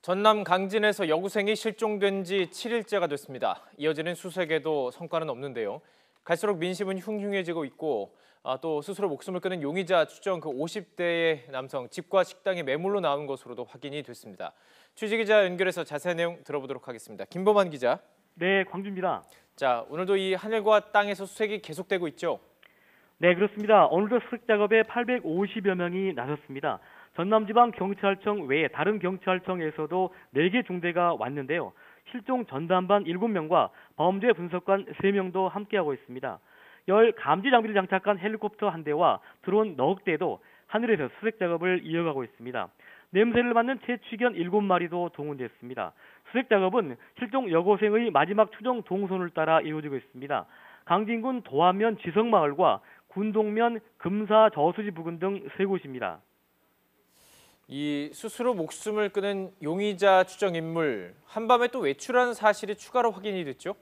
전남 강진에서 여고생이 실종된 지 7일째가 됐습니다. 이어지는 수색에도 성과는 없는데요. 갈수록 민심은 흉흉해지고 있고 또 스스로 목숨을 끊은 용의자 추정 그 50대의 남성 집과 식당에 매물로 나온 것으로도 확인이 됐습니다. 취재기자 연결해서 자세한 내용 들어보도록 하겠습니다. 김범한 기자. 네, 광주입니다. 자, 오늘도 이 하늘과 땅에서 수색이 계속되고 있죠? 네, 그렇습니다. 오늘도 수색 작업에 850여 명이 나섰습니다. 전남지방경찰청 외에 다른 경찰청에서도 4개 중대가 왔는데요. 실종 전담반 7명과 범죄 분석관 3명도 함께하고 있습니다. 열 감지 장비를 장착한 헬리콥터 한 대와 드론 넉 대도 하늘에서 수색 작업을 이어가고 있습니다. 냄새를 맡는 채취견 7마리도 동원됐습니다. 수색 작업은 실종 여고생의 마지막 추정 동선을 따라 이루어지고 있습니다. 강진군 도안면 지성마을과 군동면 금사 저수지 부근 등 3곳입니다. 이 스스로 목숨을 끊은 용의자 추정 인물, 한밤에 또 외출한 사실이 추가로 확인이 됐죠?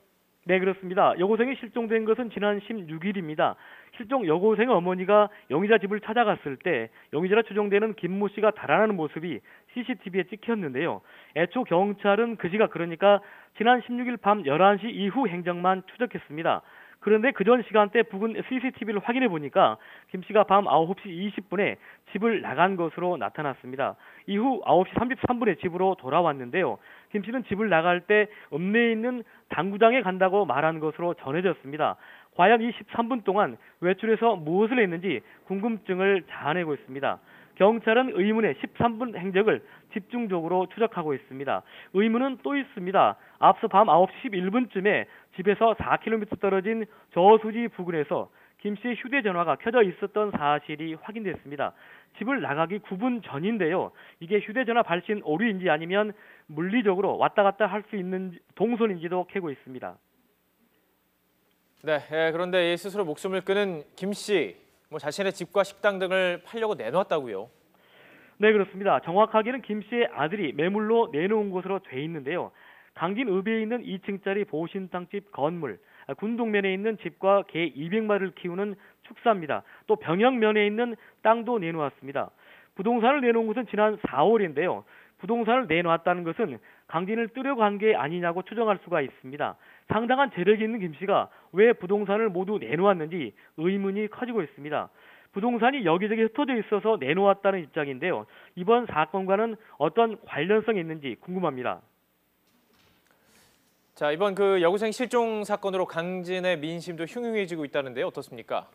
네, 그렇습니다. 여고생이 실종된 것은 지난 16일입니다. 실종 여고생의 어머니가 용의자 집을 찾아갔을 때 용의자라 추정되는 김모 씨가 달아나는 모습이 CCTV에 찍혔는데요. 애초 경찰은 그 시각, 그러니까 지난 16일 밤 11시 이후 행적만 추적했습니다. 그런데 그전 시간대 부근 CCTV를 확인해 보니까 김 씨가 밤 9시 20분에 집을 나간 것으로 나타났습니다. 이후 9시 33분에 집으로 돌아왔는데요. 김 씨는 집을 나갈 때 읍내에 있는 당구장에 간다고 말한 것으로 전해졌습니다. 과연 이 13분 동안 외출해서 무엇을 했는지 궁금증을 자아내고 있습니다. 경찰은 의문의 13분 행적을 집중적으로 추적하고 있습니다. 의문은 또 있습니다. 앞서 밤 9시 11분쯤에 집에서 4km 떨어진 저수지 부근에서 김 씨의 휴대전화가 켜져 있었던 사실이 확인됐습니다. 집을 나가기 9분 전인데요. 이게 휴대전화 발신 오류인지 아니면 물리적으로 왔다 갔다 할 수 있는 동선인지도 캐고 있습니다. 네, 그런데 스스로 목숨을 끊은 김 씨, 자신의 집과 식당 등을 팔려고 내놓았다고요? 네, 그렇습니다. 정확하게는 김 씨의 아들이 매물로 내놓은 것으로 돼 있는데요. 강진읍에 있는 2층짜리 보신탕집 건물, 군동면에 있는 집과 개 200마리를 키우는 축사입니다. 또 병영면에 있는 땅도 내놓았습니다. 부동산을 내놓은 것은 지난 4월인데요. 부동산을 내놓았다는 것은 강진을 뜨려고 한 게 아니냐고 추정할 수가 있습니다. 상당한 재력이 있는 김 씨가 왜 부동산을 모두 내놓았는지 의문이 커지고 있습니다. 부동산이 여기저기 흩어져 있어서 내놓았다는 입장인데요. 이번 사건과는 어떤 관련성이 있는지 궁금합니다. 자, 이번 그 여고생 실종 사건으로 강진의 민심도 흉흉해지고 있다는데요. 어떻습니까?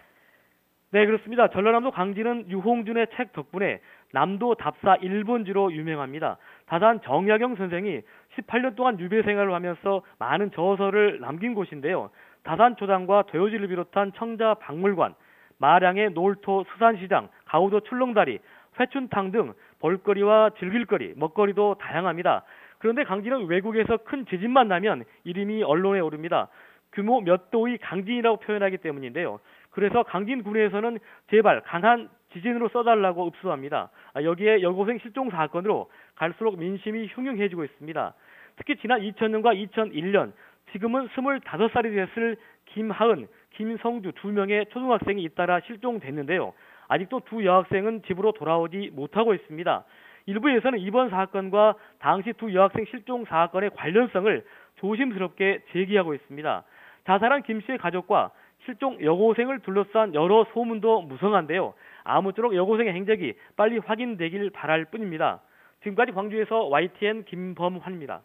네, 그렇습니다. 전라남도 강진은 유홍준의 책 덕분에 남도 답사 1번지로 유명합니다. 다산 정약용 선생이 18년 동안 유배 생활을 하면서 많은 저서를 남긴 곳인데요. 다산초당과 도요지를 비롯한 청자 박물관, 마량의 놀토 수산시장, 가우도 출렁다리, 회춘탕 등 볼거리와 즐길거리, 먹거리도 다양합니다. 그런데 강진은 외국에서 큰 지진만 나면 이름이 언론에 오릅니다. 규모 몇 도의 강진이라고 표현하기 때문인데요. 그래서 강진군에서는 제발 강한 지진으로 써달라고 읍소합니다. 여기에 여고생 실종 사건으로 갈수록 민심이 흉흉해지고 있습니다. 특히 지난 2000년과 2001년, 지금은 25살이 됐을 김하은, 김성주 2명의 초등학생이 잇따라 실종됐는데요. 아직도 두 여학생은 집으로 돌아오지 못하고 있습니다. 일부에서는 이번 사건과 당시 두 여학생 실종 사건의 관련성을 조심스럽게 제기하고 있습니다. 자살한 김 씨의 가족과 실종 여고생을 둘러싼 여러 소문도 무성한데요. 아무쪼록 여고생의 행적이 빨리 확인되길 바랄 뿐입니다. 지금까지 광주에서 YTN 김범환입니다.